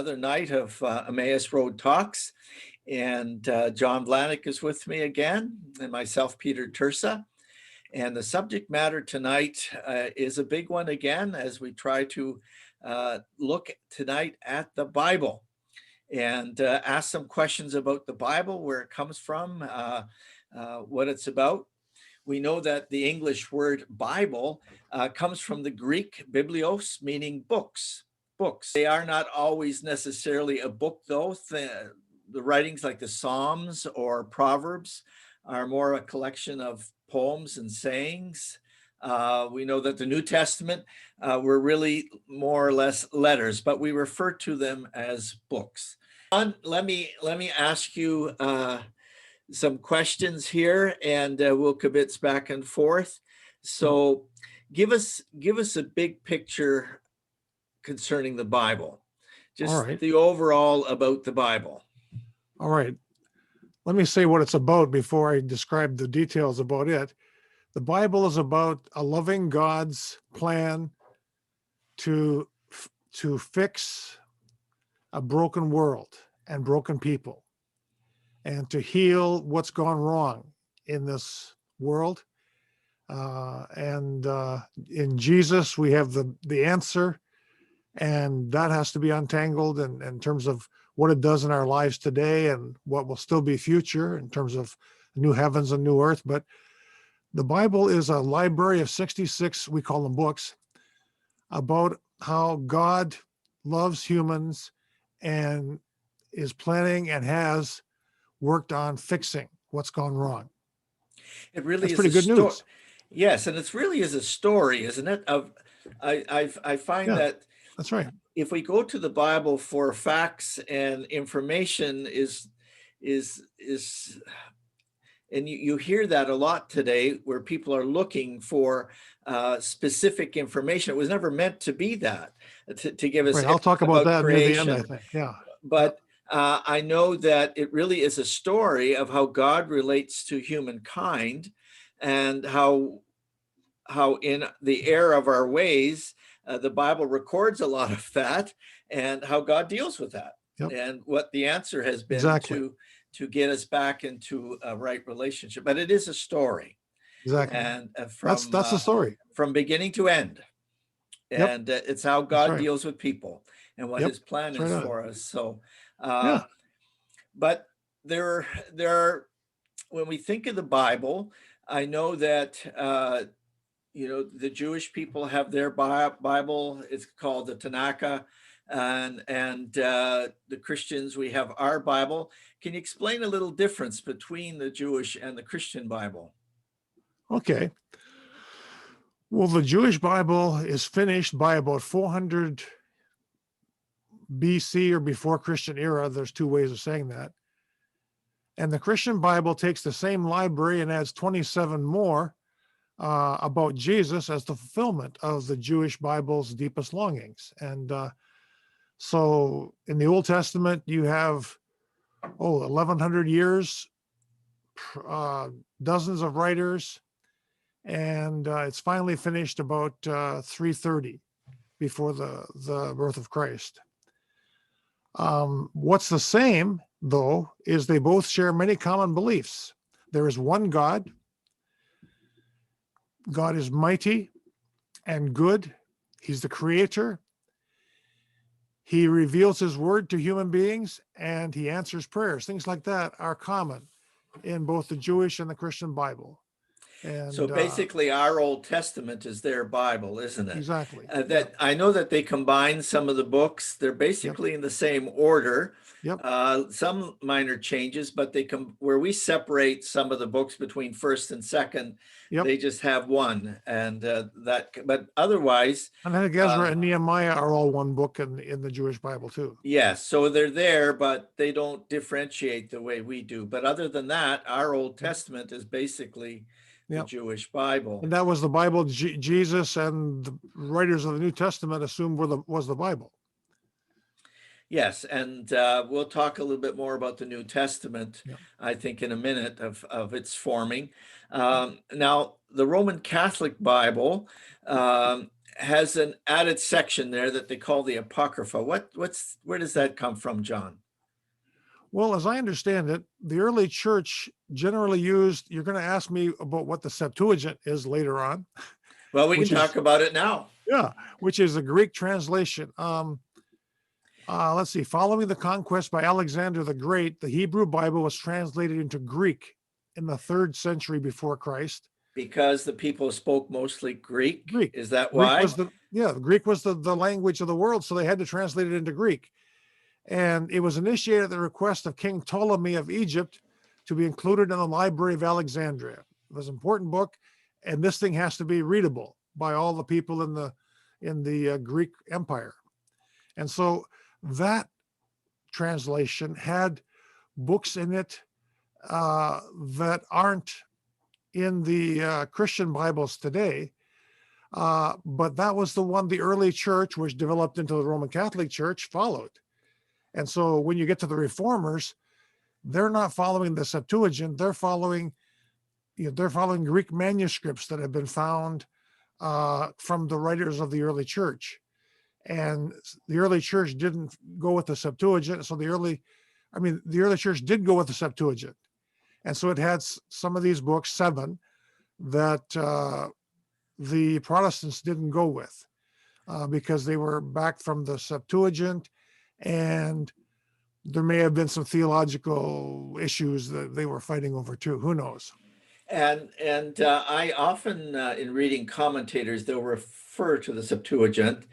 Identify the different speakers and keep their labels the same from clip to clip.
Speaker 1: another night of Emmaus Road Talks. And John Vlanik is with me again, and myself, Peter Tursa. And the subject matter tonight is a big one again, as we try to look tonight at the Bible and ask some questions about the Bible, where it comes from, what it's about. We know that the English word Bible comes from the Greek biblios, meaning books. Books. They are not always necessarily a book, though. The writings like the Psalms or Proverbs are more a collection of poems and sayings. We know that the New Testament were really more or less letters, but we refer to them as books. Let me ask you some questions here, and we'll kibitz back and forth. So give us a big picture concerning the Bible, just the overall about the Bible.
Speaker 2: All right. Let me say what it's about before I describe the details about it. The Bible is about a loving God's plan to fix a broken world and broken people, and to heal what's gone wrong in this world. And in Jesus, we have the answer, and that has to be untangled in terms of what it does in our lives today and what will still be future in terms of new heavens and new earth. But the Bible is a library of 66, we call them books, about how God loves humans and is planning and has worked on fixing what's gone wrong.
Speaker 1: It really
Speaker 2: That's
Speaker 1: is
Speaker 2: pretty good news.
Speaker 1: Yes, and it really is a story, isn't it? I find that
Speaker 2: that's right.
Speaker 1: If we go to the Bible for facts and information and you hear that a lot today, where people are looking for specific information. It was never meant to be that, to give us.
Speaker 2: Right, I'll talk about that
Speaker 1: creation.
Speaker 2: near the end, I think. Yeah.
Speaker 1: But I know that it really is a story of how God relates to humankind, and how in the error of our ways, the Bible records a lot of that, and how God deals with that, and what the answer has been to get us back into a right relationship. But it is a story.
Speaker 2: Exactly.
Speaker 1: And
Speaker 2: that's the story.
Speaker 1: From beginning to end. And it's how God deals with people and what his plan is for us. So, but there are, when we think of the Bible, I know that, the Jewish people have their Bible. It's called the Tanakh, and the Christians, we have our Bible. Can you explain a little difference between the Jewish and the Christian Bible?
Speaker 2: Okay. Well, the Jewish Bible is finished by about 400 BC or before Christian era. There's two ways of saying that. And the Christian Bible takes the same library and adds 27 more about Jesus as the fulfillment of the Jewish Bible's deepest longings. And so in the Old Testament, you have 1,100 years, dozens of writers, and it's finally finished about 330 before the birth of Christ. What's the same, though, is they both share many common beliefs. There is one God. God is mighty and good. He's the creator. He reveals his word to human beings, and he answers prayers. Things like that are common in both the Jewish and the Christian Bible. And
Speaker 1: so basically our Old Testament is their Bible, isn't it?
Speaker 2: Exactly.
Speaker 1: I know that they combine some of the books. They're basically in the same order. Some minor changes, but they where we separate some of the books between first and second, they just have one, and but otherwise.
Speaker 2: And I think Ezra and Nehemiah are all one book in the Jewish Bible too.
Speaker 1: Yes, so they're there, but they don't differentiate the way we do. But other than that, our Old Testament is basically the Jewish Bible.
Speaker 2: And that was the Bible Jesus and the writers of the New Testament assumed was the Bible.
Speaker 1: Yes, and we'll talk a little bit more about the New Testament, I think, in a minute of its forming. Now, the Roman Catholic Bible has an added section there that they call the Apocrypha. Where does that come from, John?
Speaker 2: Well, as I understand it, the early church generally used, you're going to ask me about what the Septuagint is later on,
Speaker 1: Well, we can
Speaker 2: which is,
Speaker 1: talk about it now.
Speaker 2: yeah, which is a Greek translation. Let's see, following the conquest by Alexander the Great, the Hebrew Bible was translated into Greek in the 3rd century before Christ.
Speaker 1: Because the people spoke mostly Greek.
Speaker 2: Greek.
Speaker 1: Is that
Speaker 2: Greek
Speaker 1: why?
Speaker 2: was Greek was the language of the world, so they had to translate it into Greek. And it was initiated at the request of King Ptolemy of Egypt to be included in the Library of Alexandria. It was an important book, and this thing has to be readable by all the people in the Greek Empire. And so that translation had books in it that aren't in the Christian Bibles today. But that was the one the early church, which developed into the Roman Catholic Church, followed. And so when you get to the reformers, they're not following the Septuagint. They're following Greek manuscripts that have been found from the writers of the early church. And the early church didn't go with the Septuagint. So the early church did go with the Septuagint. And so it had some of these books, 7, that the Protestants didn't go with because they were back from the Septuagint, and there may have been some theological issues that they were fighting over too. Who knows?
Speaker 1: And I often, in reading commentators, they'll refer to the Septuagint.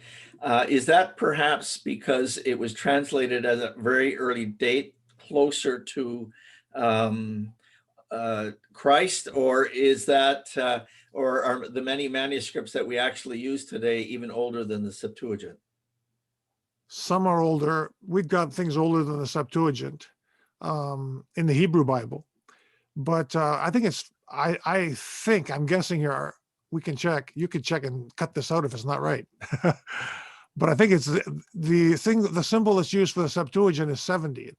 Speaker 1: Is that perhaps because it was translated at a very early date, closer to Christ, or is that, or are the many manuscripts that we actually use today even older than the Septuagint?
Speaker 2: Some are older. We've got things older than the Septuagint in the Hebrew Bible, but I think I'm guessing here. We can check. You could check and cut this out if it's not right. But I think it's the symbol that's used for the Septuagint is 70.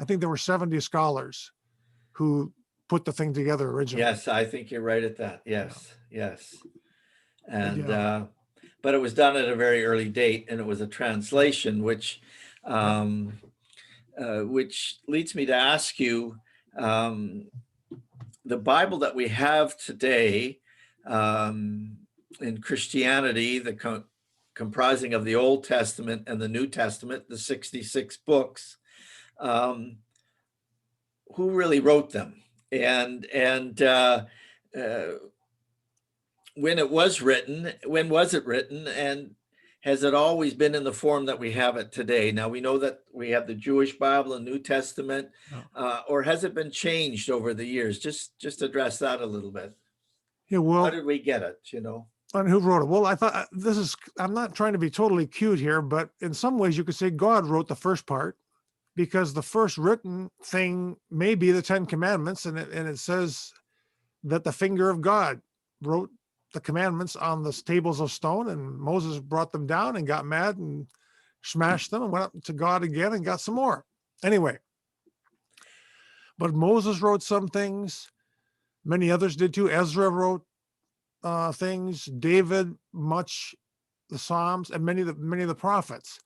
Speaker 2: I think there were 70 scholars who put the thing together originally.
Speaker 1: Yes, I think you're right at that. Yes, yes. And
Speaker 2: Yeah.
Speaker 1: but it was done at a very early date, and it was a translation, which leads me to ask you, the Bible that we have today in Christianity, comprising of the Old Testament and the New Testament, the 66 books, who really wrote them? And when was it written, and has it always been in the form that we have it today? Now, we know that we have the Jewish Bible and New Testament, or has it been changed over the years? Just address that a little bit.
Speaker 2: Yeah, well,
Speaker 1: how did we get it,
Speaker 2: And who wrote it? Well, I thought I'm not trying to be totally cute here, but in some ways you could say God wrote the first part, because the first written thing may be the 10 Commandments, and it says that the finger of God wrote the commandments on the tables of stone, and Moses brought them down and got mad and smashed them and went up to God again and got some more. Anyway, but Moses wrote some things. Many others did too. Ezra wrote things. David, much, the Psalms, and many of the prophets.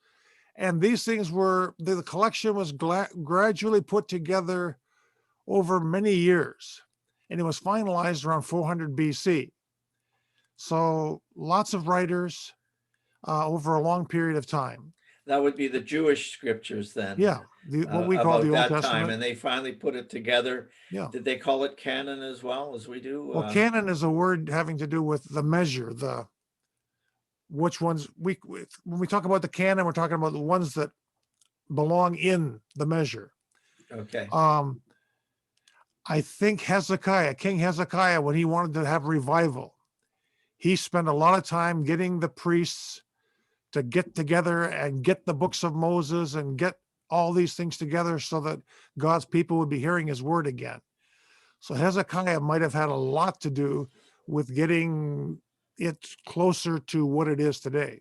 Speaker 2: And these things were, the collection was gradually put together over many years, and it was finalized around 400 BC. So lots of writers over a long period of time.
Speaker 1: That would be the Jewish scriptures then.
Speaker 2: Yeah, what we call the Old Testament.
Speaker 1: Time, and they finally put it together.
Speaker 2: Yeah.
Speaker 1: Did they call it canon as well as we do?
Speaker 2: Well, canon is a word having to do with the measure, which ones when we talk about the canon, we're talking about the ones that belong in the measure.
Speaker 1: Okay.
Speaker 2: I think King Hezekiah, when he wanted to have revival, he spent a lot of time getting the priests to get together and get the books of Moses and get all these things together so that God's people would be hearing his word again. So Hezekiah might have had a lot to do with getting it closer to what it is today.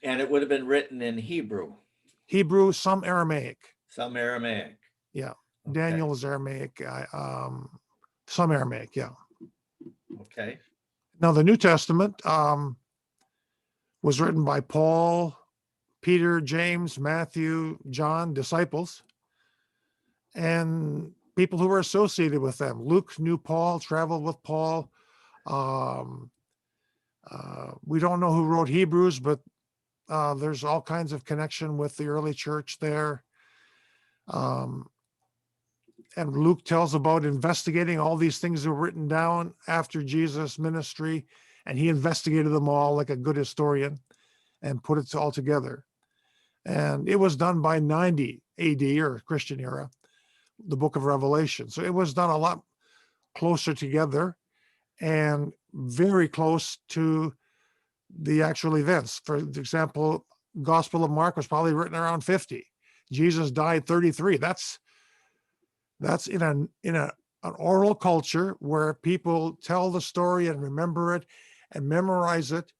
Speaker 1: And it would have been written in Hebrew.
Speaker 2: Hebrew, some Aramaic.
Speaker 1: Some Aramaic.
Speaker 2: Yeah. Okay. Daniel is Aramaic. Some Aramaic, yeah.
Speaker 1: Okay.
Speaker 2: Now the New Testament, was written by Paul, Peter, James, Matthew, John, disciples, and people who were associated with them. Luke knew Paul, traveled with Paul. We don't know who wrote Hebrews, but there's all kinds of connection with the early church there. And Luke tells about investigating all these things that were written down after Jesus' ministry, and he investigated them all like a good historian and put it all together. And it was done by 90 AD, or Christian era, the book of Revelation. So it was done a lot closer together and very close to the actual events. For example, Gospel of Mark was probably written around 50. Jesus died 33. That's in an oral culture where people tell the story and remember it and memorize it.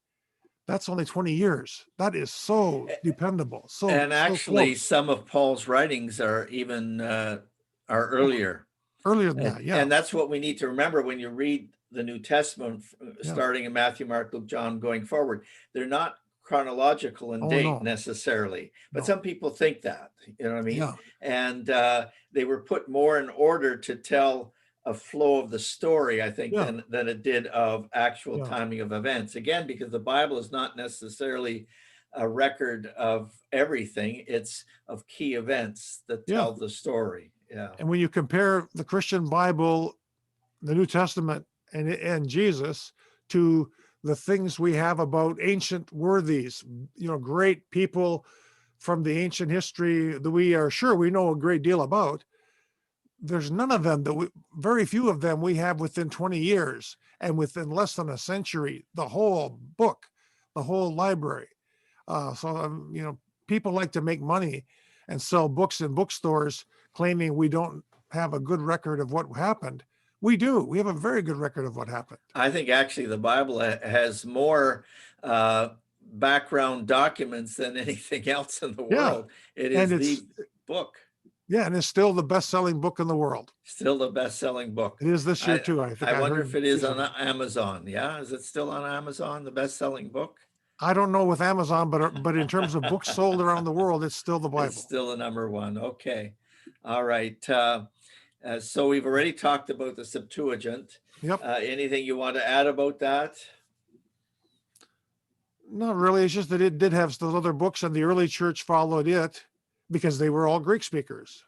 Speaker 2: That's only 20 years. That is so dependable.
Speaker 1: And actually,
Speaker 2: close.
Speaker 1: some of Paul's writings are even are earlier.
Speaker 2: Earlier than that, yeah.
Speaker 1: And that's what we need to remember when you read the New Testament, starting in Matthew, Mark, Luke, John, going forward. They're not chronological in date necessarily, but some people think that, you know what I mean?
Speaker 2: Yeah.
Speaker 1: And they were put more in order to tell a flow of the story, I think, than it did of actual timing of events. Again, because the Bible is not necessarily a record of everything, it's of key events that tell the story. Yeah.
Speaker 2: And when you compare the Christian Bible, the New Testament, and Jesus to the things we have about ancient worthies, great people from the ancient history that we are sure we know a great deal about, there's none of them very few of them we have within 20 years, and within less than a century, the whole book, the whole library. People like to make money and sell books in bookstores claiming we don't have a good record of what happened. We do. We have a very good record of what happened.
Speaker 1: I think actually the Bible has more background documents than anything else in the world. It is the book.
Speaker 2: Yeah, and it's still the best-selling book in the world.
Speaker 1: Still the best-selling book.
Speaker 2: It is this year too, I think.
Speaker 1: I wonder if it is on Amazon. Yeah, is it still on Amazon, the best-selling book?
Speaker 2: I don't know with Amazon, but in terms of books sold around the world, it's still the Bible.
Speaker 1: It's still the number one. Okay. All right. So we've already talked about the Septuagint.
Speaker 2: Yep.
Speaker 1: Anything you want to add about that?
Speaker 2: Not really. It's just that it did have those other books, and the early church followed it because they were all Greek speakers.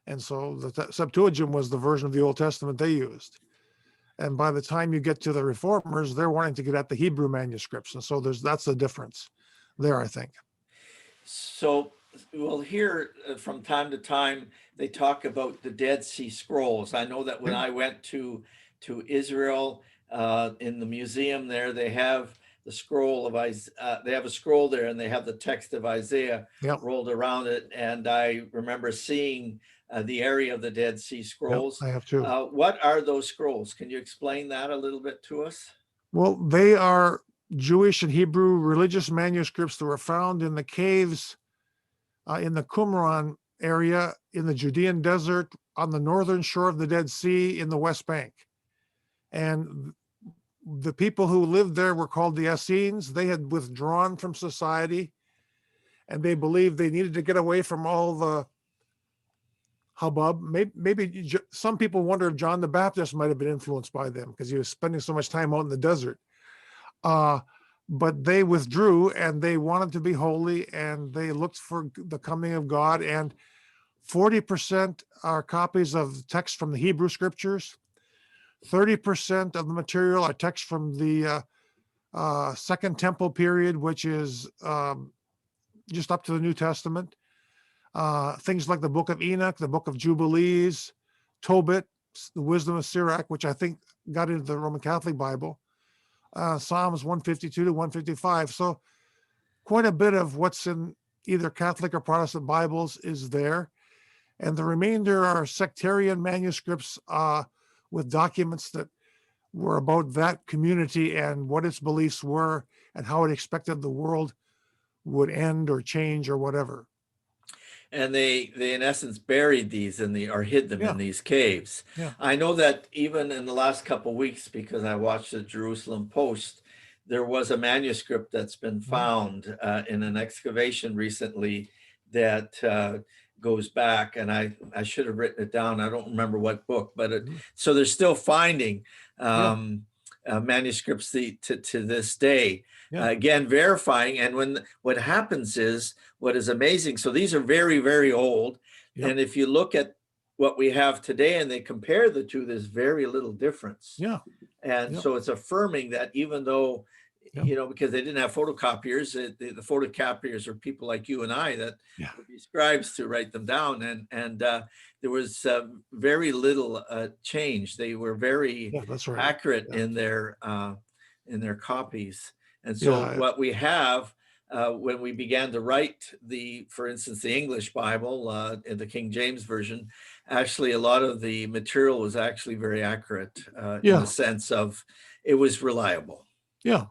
Speaker 2: And so the Septuagint was the version of the Old Testament they used. And by the time you get to the Reformers, they're wanting to get at the Hebrew manuscripts. And so that's the difference there, I think.
Speaker 1: So we'll hear from time to time, they talk about the Dead Sea Scrolls. I know that when I went to Israel, in the museum there, they have the scroll of Isaiah. They have a scroll there, and they have the text of Isaiah rolled around it. And I remember seeing the area of the Dead Sea Scrolls.
Speaker 2: I have too.
Speaker 1: What are those scrolls? Can you explain that a little bit to us?
Speaker 2: Well, they are Jewish and Hebrew religious manuscripts that were found in the caves in the Qumran area in the Judean desert on the northern shore of the Dead Sea in the West Bank. And the people who lived there were called the Essenes. They had withdrawn from society, and they believed they needed to get away from all the hubbub. Maybe some people wonder if John the Baptist might have been influenced by them because he was spending so much time out in the desert. But they withdrew, and they wanted to be holy, and they looked for the coming of God. And 40% are copies of text from the Hebrew scriptures. 30% of the material are text from the Second Temple period, which is just up to the New Testament. Things like the Book of Enoch, the Book of Jubilees, Tobit, the Wisdom of Sirach, which I think got into the Roman Catholic Bible, Psalms 152 to 155. So quite a bit of what's in either Catholic or Protestant Bibles is there. And the remainder are sectarian manuscripts with documents that were about that community and what its beliefs were and how it expected the world would end or change or whatever.
Speaker 1: And they in essence buried these or hid them in these caves.
Speaker 2: Yeah.
Speaker 1: I know that even in the last couple of weeks, because I watched the Jerusalem Post, there was a manuscript that's been found in an excavation recently that goes back, and I should have written it down. I don't remember what book, but so they're still finding manuscripts to this day. Again, verifying. And what happens is, what is amazing, so these are very, very old. And if you look at what we have today and they compare the two, there's very little difference. And so it's affirming that even though, you know, because they didn't have photocopiers, the photocopiers are people like you and I that would be scribes to write them down. And there was very little change. They were very accurate in their copies. And so what we have when we began to write for instance, the English Bible in the King James Version, actually a lot of the material was actually very accurate in the sense of it was reliable.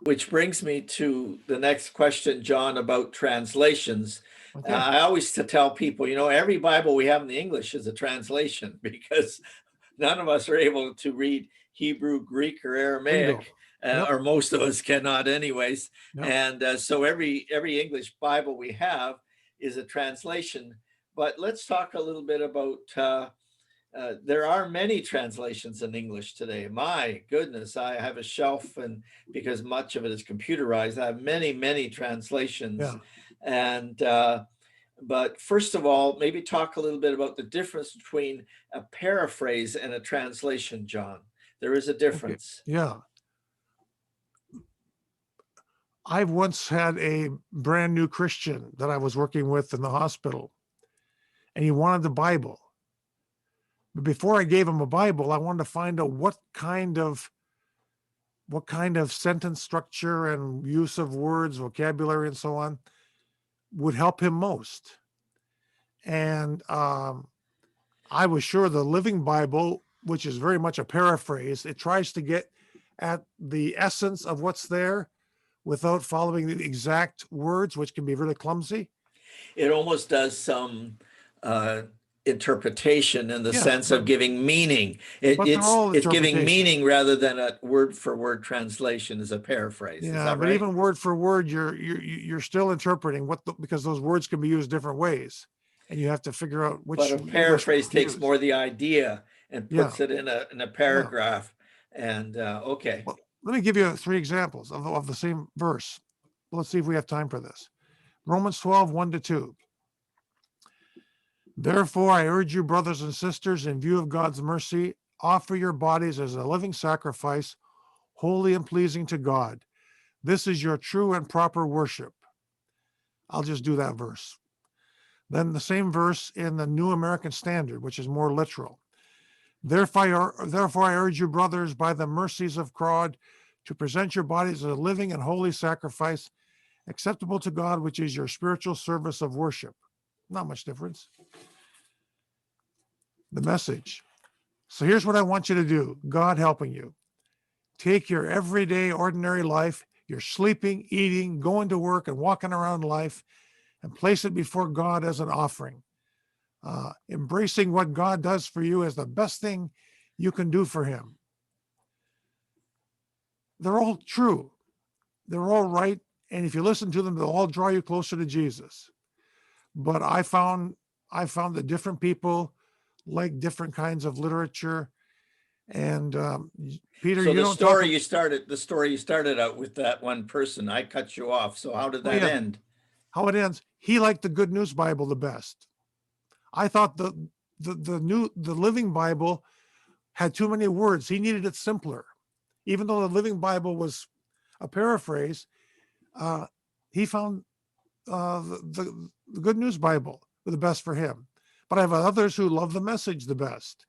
Speaker 1: Which brings me to the next question, John, about translations. I always tell people, you know, every Bible we have in the English is a translation, because none of us are able to read Hebrew, Greek, or Aramaic. Or most of us cannot anyways. And so every English Bible we have is a translation. But let's talk a little bit about, there are many translations in English today. My goodness, I have a shelf, and because much of it is computerized, I have many, many translations. And but first of all, maybe talk a little bit about the difference between a paraphrase and a translation, John. There is a difference.
Speaker 2: I once had a brand new Christian that I was working with in the hospital, and he wanted the Bible. But before I gave him a Bible, I wanted to find out what kind of sentence structure and use of words, vocabulary, and so on would help him most. And I was sure the Living Bible, which is very much a paraphrase, it tries to get at the essence of what's there without following the exact words, which can be really clumsy.
Speaker 1: It almost does some interpretation in the sense of giving meaning. It's giving meaning rather than a word for word translation is a paraphrase. Is that
Speaker 2: but
Speaker 1: right?
Speaker 2: even word for word, you're still interpreting because those words can be used different ways, and you have to figure out which.
Speaker 1: But a paraphrase takes more the idea and puts it in a paragraph. And okay.
Speaker 2: Well, let me give you 3 examples of the same verse. Let's see if we have time for this. Romans 12, 1-2. Therefore, I urge you, brothers and sisters, in view of God's mercy, offer your bodies as a living sacrifice, holy and pleasing to God. This is your true and proper worship. I'll just do that verse. Then the same verse in the New American Standard, which is more literal. Therefore, I urge you, brothers, by the mercies of God, to present your bodies as a living and holy sacrifice, acceptable to God, which is your spiritual service of worship. Not much difference. The Message. So here's what I want you to do, God helping you. Take your everyday, ordinary life, your sleeping, eating, going to work, and walking around life, and place it before God as an offering. Embracing what God does for you as the best thing you can do for him. They're all true. They're all right. And if you listen to them, they'll all draw you closer to Jesus. But I found that different people like different kinds of literature. And Peter,
Speaker 1: so the story you started out with that one person, I cut you off. So how did that end?
Speaker 2: How it ends? He liked the Good News Bible the best. I thought the Living Bible had too many words. He needed it simpler. Even though the Living Bible was a paraphrase, he found the Good News Bible the best for him. But I have others who love the Message the best.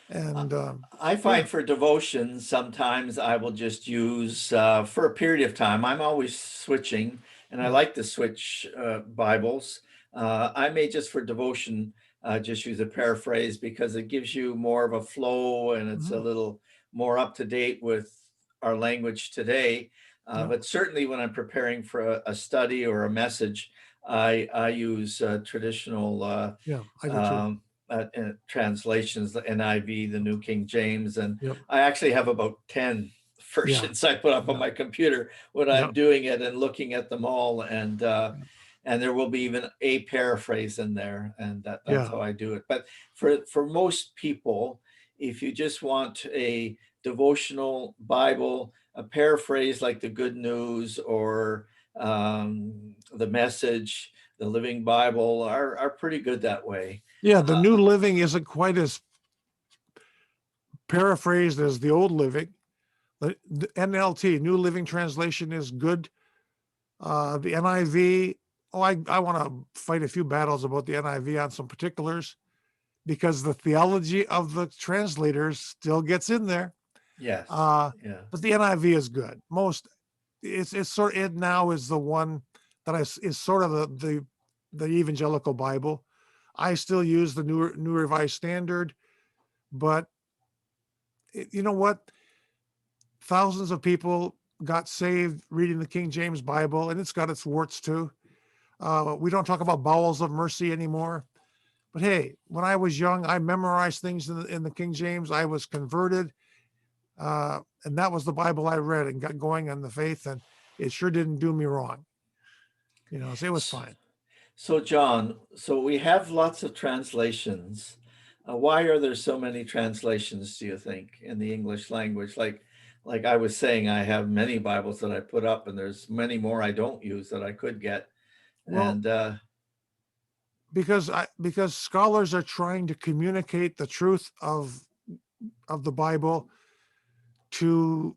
Speaker 2: And
Speaker 1: I find for devotion, sometimes I will just use for a period of time. I'm always switching, and I like to switch Bibles. I may just for devotion just use a paraphrase because it gives you more of a flow and it's a little more up to date with our language today. But certainly when I'm preparing for a study or a message, I use traditional
Speaker 2: I do
Speaker 1: translations, the NIV, the New King James, and I actually have about 10 versions I put up on
Speaker 2: Yeah.
Speaker 1: my computer when
Speaker 2: Yeah.
Speaker 1: I'm doing it and looking at them all. And there will be even a paraphrase in there, and that's
Speaker 2: Yeah.
Speaker 1: how I do it. But for most people, if you just want a devotional Bible, a paraphrase like the Good News or the Message, the Living Bible are pretty good that way.
Speaker 2: Yeah. The New Living isn't quite as paraphrased as the Old Living. The NLT, New Living Translation, is good. The NIV, I want to fight a few battles about the NIV on some particulars, because the theology of the translators still gets in there.
Speaker 1: Yes.
Speaker 2: But the NIV is good. It's sort, it now is the one that is sort of the evangelical Bible. I still use the New Revised Standard, but you know what? Thousands of people got saved reading the King James Bible, and it's got its warts too. We don't talk about bowels of mercy anymore. But hey, when I was young, I memorized things in the King James. I was converted, and that was the Bible I read and got going on the faith, and it sure didn't do me wrong. So it was fine.
Speaker 1: So John, so we have lots of translations. Why are there so many translations, do you think, in the English language? Like I was saying, I have many Bibles that I put up, and there's many more I don't use that I could get.
Speaker 2: Well,
Speaker 1: And
Speaker 2: because scholars are trying to communicate the truth of the Bible to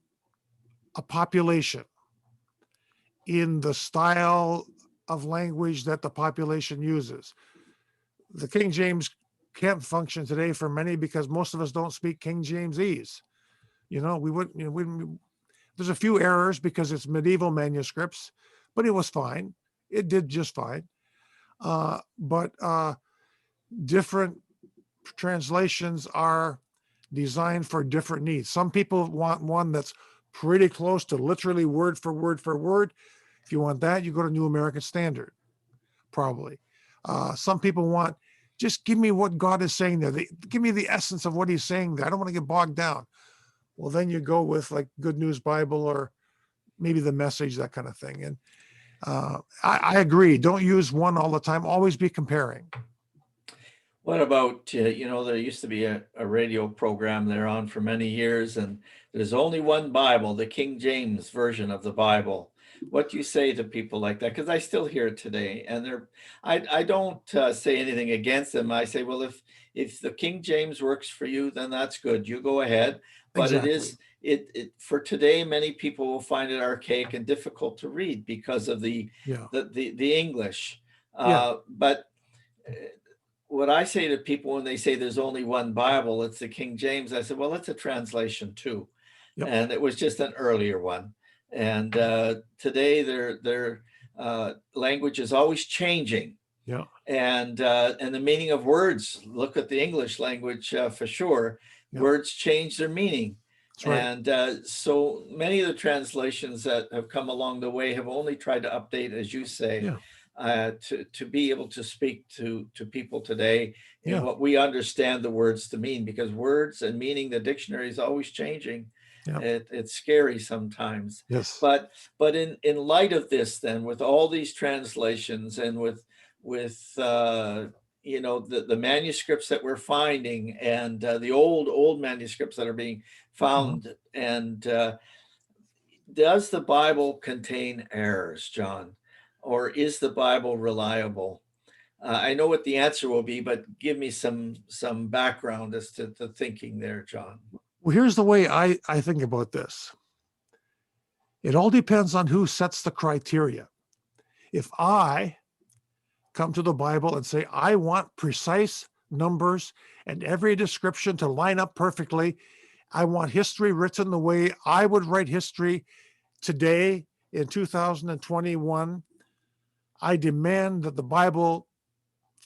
Speaker 2: a population in the style of language that the population uses. The King James can't function today for many because most of us don't speak King Jamesese. We wouldn't. There's a few errors because it's medieval manuscripts, but it was fine. It did just fine. But different translations are designed for different needs. Some people want one that's pretty close to literally word for word for word. If you want that, you go to New American Standard, probably. Some people want, just give me what God is saying there. Give me the essence of what he's saying there. I don't want to get bogged down. Well, then you go with like Good News Bible or maybe the Message, that kind of thing. And I agree. Don't use one all the time. Always be comparing.
Speaker 1: what about, there used to be a radio program they're on for many years, and there's only one Bible, the King James version of the Bible. What do you say to people like that? Because I still hear it today, and I don't say anything against them. I say, well, if the King James works for you, then that's good. You go ahead. But
Speaker 2: Exactly.
Speaker 1: it for today, many people will find it archaic and difficult to read because of the English. But what I say to people when they say there's only one Bible, it's the King James, I said, well, it's a translation too.
Speaker 2: Yep.
Speaker 1: And it was just an earlier one. And today their language is always changing.
Speaker 2: Yeah.
Speaker 1: And the meaning of words, look at the English language for sure.
Speaker 2: Yep.
Speaker 1: Words change their meaning.
Speaker 2: That's right.
Speaker 1: And so many of the translations that have come along the way have only tried to update, as you say, to be able to speak to people today in what we understand the words to mean, because words and meaning, the dictionary is always changing. It's scary sometimes.
Speaker 2: Yes.
Speaker 1: But in light of this, then, with all these translations and with the manuscripts that we're finding, and the old manuscripts that are being found, and does the Bible contain errors, John? Or is the Bible reliable? I know what the answer will be, but give me some background as to the thinking there, John.
Speaker 2: Well, here's the way I think about this. It all depends on who sets the criteria. If I come to the Bible and say, I want precise numbers and every description to line up perfectly, I want history written the way I would write history today in 2021, I demand that the Bible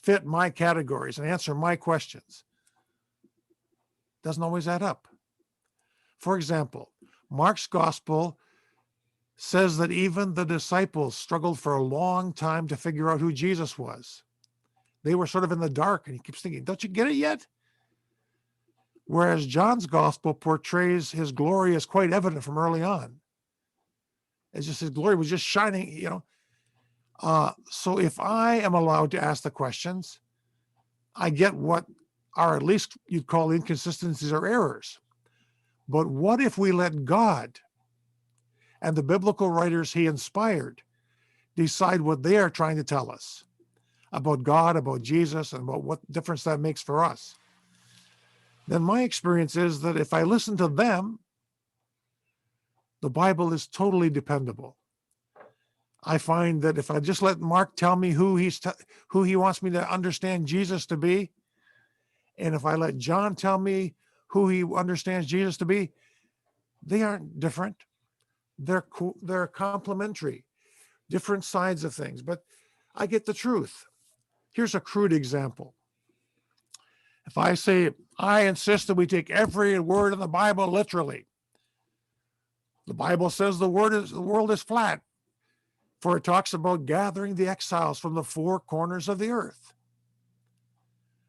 Speaker 2: fit my categories and answer my questions. Doesn't always add up. For example, Mark's gospel says that even the disciples struggled for a long time to figure out who Jesus was. They were sort of in the dark, and he keeps thinking, don't you get it yet? whereas John's gospel portrays his glory as quite evident from early on. It's just his glory was just shining, so if I am allowed to ask the questions, I get what are at least you'd call inconsistencies or errors. But what if we let God and the biblical writers he inspired decide what they are trying to tell us about God, about Jesus, and about what difference that makes for us? Then my experience is that if I listen to them, the Bible is totally dependable. I find that if I just let Mark tell me who he wants me to understand Jesus to be, and if I let John tell me who he understands Jesus to be, they aren't different. They're complementary, different sides of things, but I get the truth. Here's a crude example. If I say, I insist that we take every word in the Bible literally, the Bible says the world is flat, for it talks about gathering the exiles from the four corners of the earth.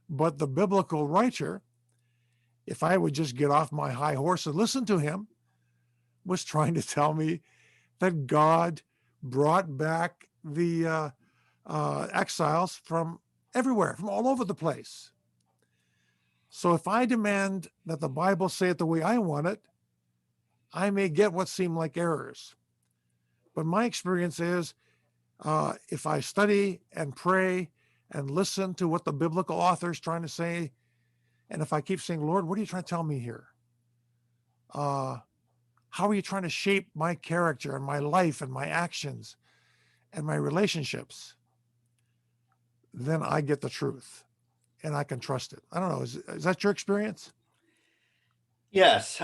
Speaker 2: But the biblical writer, if I would just get off my high horse and listen to him, was trying to tell me that God brought back the exiles from everywhere, from all over the place. So if I demand that the Bible say it the way I want it, I may get what seem like errors. But my experience is if I study and pray and listen to what the biblical author is trying to say, and if I keep saying, Lord, what are you trying to tell me here? How are you trying to shape my character and my life and my actions and my relationships? Then I get the truth and I can trust it. I don't know. Is that your experience?
Speaker 1: Yes,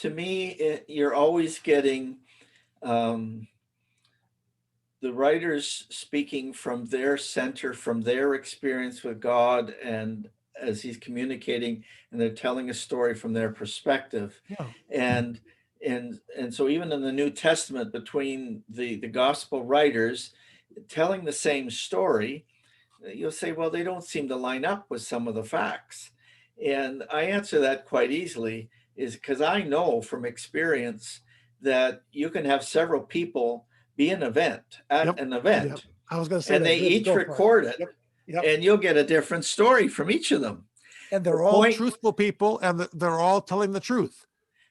Speaker 1: to me, you're always getting the writers speaking from their center, from their experience with God, and as he's communicating, and they're telling a story from their perspective.
Speaker 2: Yeah.
Speaker 1: And so even in the New Testament, between the gospel writers telling the same story, you'll say, well, they don't seem to line up with some of the facts. And I answer that quite easily, is because I know from experience that you can have several people be an event
Speaker 2: Yep.
Speaker 1: an event,
Speaker 2: Yep. I was going to say
Speaker 1: and
Speaker 2: that.
Speaker 1: they
Speaker 2: Good.
Speaker 1: each
Speaker 2: Go for it.
Speaker 1: record it,
Speaker 2: Yep.
Speaker 1: and you'll get a different story from each of them.
Speaker 2: And they're
Speaker 1: The
Speaker 2: all
Speaker 1: point-
Speaker 2: truthful people, and they're all telling the truth.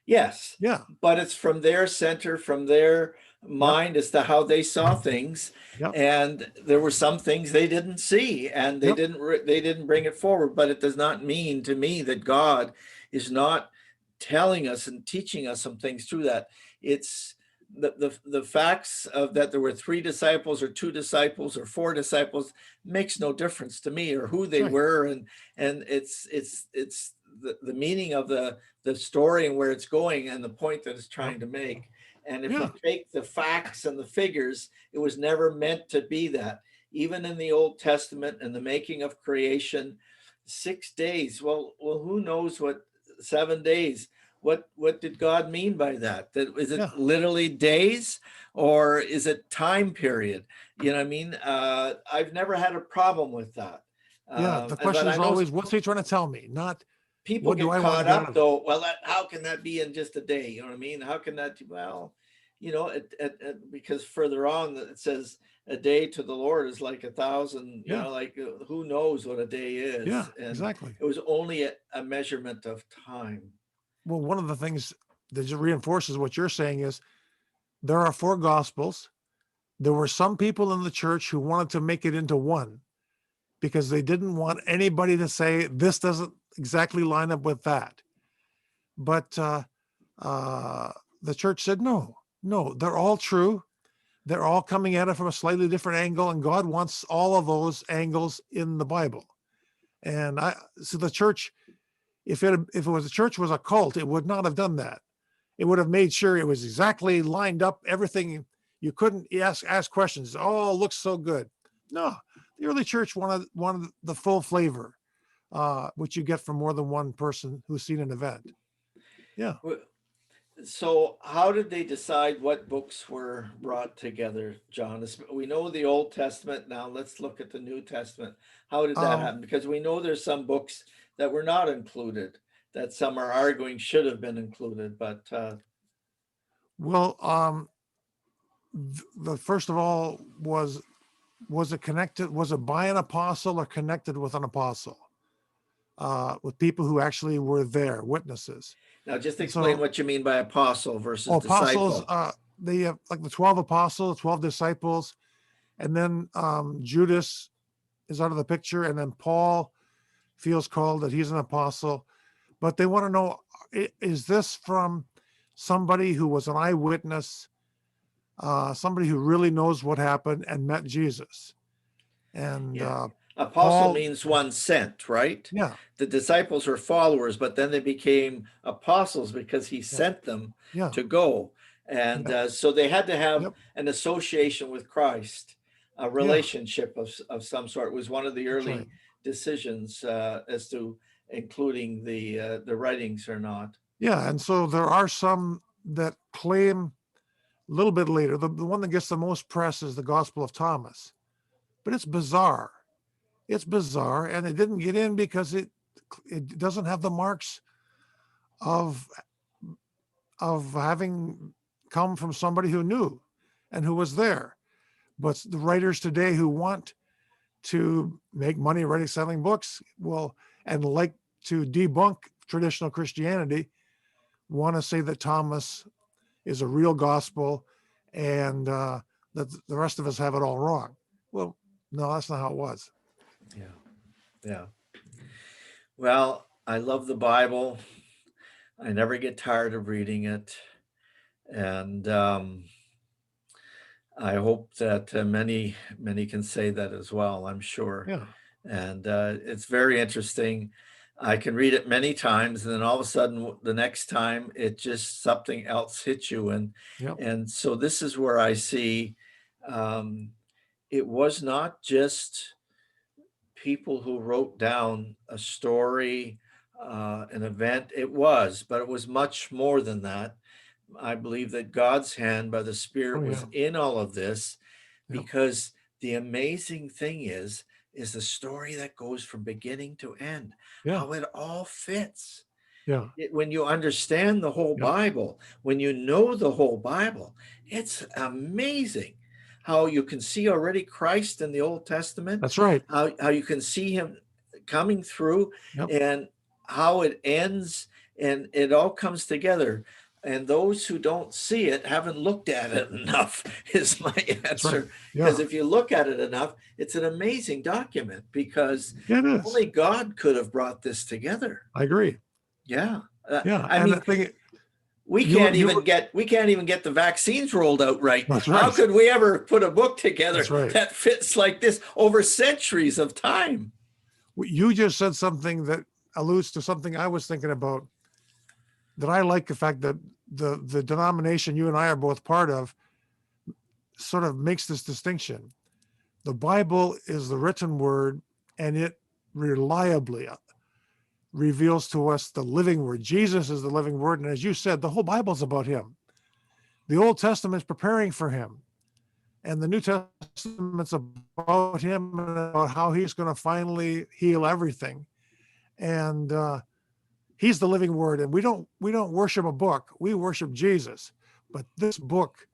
Speaker 1: Yes,
Speaker 2: Yeah.
Speaker 1: but it's from their center, from their mind as to how they saw things.
Speaker 2: Yep.
Speaker 1: And there were some things they didn't see, and they
Speaker 2: Yep.
Speaker 1: didn't bring it forward. But it does not mean to me that God is not telling us and teaching us some things through that. It's the facts of that there were 3 disciples or 2 disciples or 4 disciples makes no difference to me, or who they
Speaker 2: Right.
Speaker 1: were, and it's the meaning of the story and where it's going and the point that it's trying to make. And if
Speaker 2: Yeah.
Speaker 1: we take the facts and the figures, it was never meant to be that. Even in the Old Testament and the making of creation, 6 days. Well, who knows what 7 days? What did God mean by that? That is it
Speaker 2: Yeah.
Speaker 1: literally days, or is it time period? You know what I mean? I've never had a problem with that.
Speaker 2: Yeah. The
Speaker 1: But
Speaker 2: question
Speaker 1: I
Speaker 2: is
Speaker 1: know
Speaker 2: always, what's he trying to tell me? Not
Speaker 1: people
Speaker 2: what do
Speaker 1: get
Speaker 2: I want to
Speaker 1: caught
Speaker 2: get out
Speaker 1: up
Speaker 2: of it?
Speaker 1: though. Well, how can that be in just a day? You know what I mean? How can that? Well, because further on it says a day to the Lord is like 1,000. You
Speaker 2: Yeah.
Speaker 1: know, like who knows what a day is?
Speaker 2: Yeah,
Speaker 1: and
Speaker 2: exactly.
Speaker 1: it was only a measurement of time.
Speaker 2: Well, one of the things that just reinforces what you're saying is there are 4 gospels. There were some people in the church who wanted to make it into one because they didn't want anybody to say this doesn't exactly line up with that. But the church said, no, they're all true. They're all coming at it from a slightly different angle, and God wants all of those angles in the Bible. And so the church, if it was the church was a cult, it would not have done that. It would have made sure it was exactly lined up, everything. You couldn't ask questions. Oh, it looks so good. No, the early church wanted the full flavor, which you get from more than one person who's seen an event. Yeah.
Speaker 1: So how did they decide what books were brought together, John? We know the Old Testament. Now let's look at the New Testament. How did that happen? Because we know there's some books that were not included, that some are arguing should have been included, but
Speaker 2: Well, the first of all, was it connected? Was it by an apostle or connected with an apostle? With people who actually were there, witnesses.
Speaker 1: now just
Speaker 2: And
Speaker 1: explain
Speaker 2: so,
Speaker 1: what you mean by apostle versus
Speaker 2: apostles,
Speaker 1: disciple.
Speaker 2: like the 12 apostles, 12 disciples, and then Judas is out of the picture, and then Paul feels called that he's an apostle. But they want to know, is this from somebody who was an eyewitness, somebody who really knows what happened and met Jesus? And
Speaker 1: Yeah. Apostle
Speaker 2: Paul,
Speaker 1: means one sent, right?
Speaker 2: yeah,
Speaker 1: The disciples were followers, but then they became apostles because he sent them
Speaker 2: yeah,
Speaker 1: to go. And
Speaker 2: yeah,
Speaker 1: so they had to have
Speaker 2: yep,
Speaker 1: an association with Christ, a
Speaker 2: yeah,
Speaker 1: relationship of some sort. It was one of the
Speaker 2: that's right.
Speaker 1: early decisions as to including the writings or not.
Speaker 2: Yeah, and so there are some that claim a little bit later. The one that gets the most press is the Gospel of Thomas, but it's bizarre. It's bizarre, and it didn't get in because it doesn't have the marks of having come from somebody who knew and who was there. But the writers today who want to make money writing, selling books, and like to debunk traditional Christianity, want to say that Thomas is a real gospel and that the rest of us have it all wrong. Well, no, that's not how it was.
Speaker 1: Yeah. Yeah. Well, I love the Bible. I never get tired of reading it. And I hope that many can say that as well, I'm sure.
Speaker 2: Yeah.
Speaker 1: And it's very interesting. I can read it many times, and then all of a sudden, the next time, it just something else hits you.
Speaker 2: Yep.
Speaker 1: And so this is where I see it was not just people who wrote down a story, an event. It was, but it was much more than that. I believe that God's hand by the Spirit
Speaker 2: Oh,
Speaker 1: was
Speaker 2: yeah.
Speaker 1: in all of this,
Speaker 2: Yep.
Speaker 1: because the amazing thing is the story that goes from beginning to end,
Speaker 2: Yeah.
Speaker 1: how it all fits.
Speaker 2: Yeah.
Speaker 1: When you understand the whole
Speaker 2: Yep.
Speaker 1: Bible, when you know the whole Bible, it's amazing how you can see already Christ in the Old Testament,
Speaker 2: That's right.
Speaker 1: how you can see him coming through,
Speaker 2: Yep.
Speaker 1: and how it ends, and it all comes together. And those who don't see it haven't looked at it enough, is my
Speaker 2: That's right.
Speaker 1: answer.
Speaker 2: Yeah.
Speaker 1: Because if you look at it enough, it's an amazing document, because
Speaker 2: Yeah, it is.
Speaker 1: only God could have brought this together.
Speaker 2: I agree.
Speaker 1: Yeah.
Speaker 2: Yeah.
Speaker 1: I
Speaker 2: And
Speaker 1: mean,
Speaker 2: the thing,
Speaker 1: we
Speaker 2: you
Speaker 1: can't
Speaker 2: you
Speaker 1: even get the vaccines rolled out right.
Speaker 2: That's
Speaker 1: How
Speaker 2: right.
Speaker 1: could we ever put a book together
Speaker 2: That's right.
Speaker 1: that fits like this over centuries of time?
Speaker 2: You just said something that alludes to something I was thinking about, that I like the fact that the denomination you and I are both part of sort of makes this distinction. The Bible is the written word, and it reliably reveals to us the living word. Jesus is the living word. And as you said, the whole Bible's about him. The Old Testament's preparing for him, and the New Testament's about him and about how he's going to finally heal everything. And he's the living word. And we don't worship a book. We worship Jesus. But this book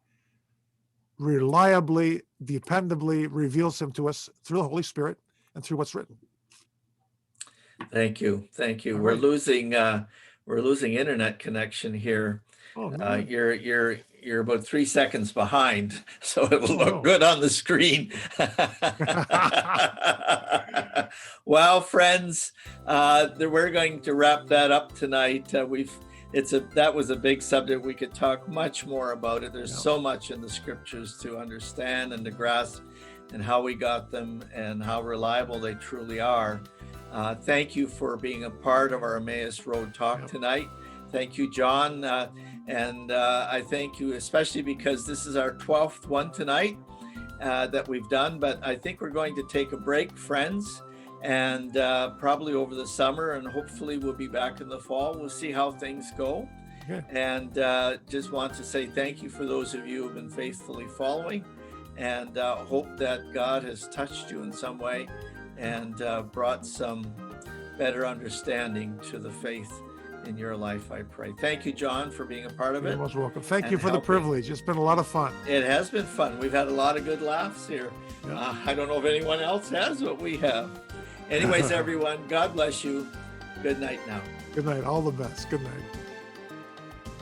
Speaker 2: reliably, dependably reveals him to us through the Holy Spirit and through what's written.
Speaker 1: Thank you. Thank you.
Speaker 2: All
Speaker 1: We're
Speaker 2: right.
Speaker 1: losing internet connection here.
Speaker 2: Oh, man.
Speaker 1: You're about 3 seconds behind, so it will
Speaker 2: Oh,
Speaker 1: look
Speaker 2: no.
Speaker 1: good on the screen. Well, friends, we're going to wrap that up tonight. That was a big subject. We could talk much more about it. There's so much in the scriptures to understand and to grasp, and how we got them and how reliable they truly are. Thank you for being a part of our Emmaus Road Talk tonight. Thank you, John. And I thank you especially because this is our 12th one tonight that we've done. But I think we're going to take a break, friends, and probably over the summer, and hopefully we'll be back in the fall. We'll see how things go.
Speaker 2: Okay.
Speaker 1: And just want to say thank you for those of you who have been faithfully following, and hope that God has touched you in some way and brought some better understanding to the faith in your life, I pray. Thank you, John, for being a part of
Speaker 2: You're
Speaker 1: it.
Speaker 2: most welcome. Thank
Speaker 1: and
Speaker 2: you for the
Speaker 1: helping.
Speaker 2: privilege. It's been a lot of fun.
Speaker 1: It has been fun. We've had a lot of good laughs here.
Speaker 2: Yeah.
Speaker 1: I don't know if anyone else has, but we have. Anyways, everyone, God bless you. Good night now.
Speaker 2: Good night. All the best. Good night.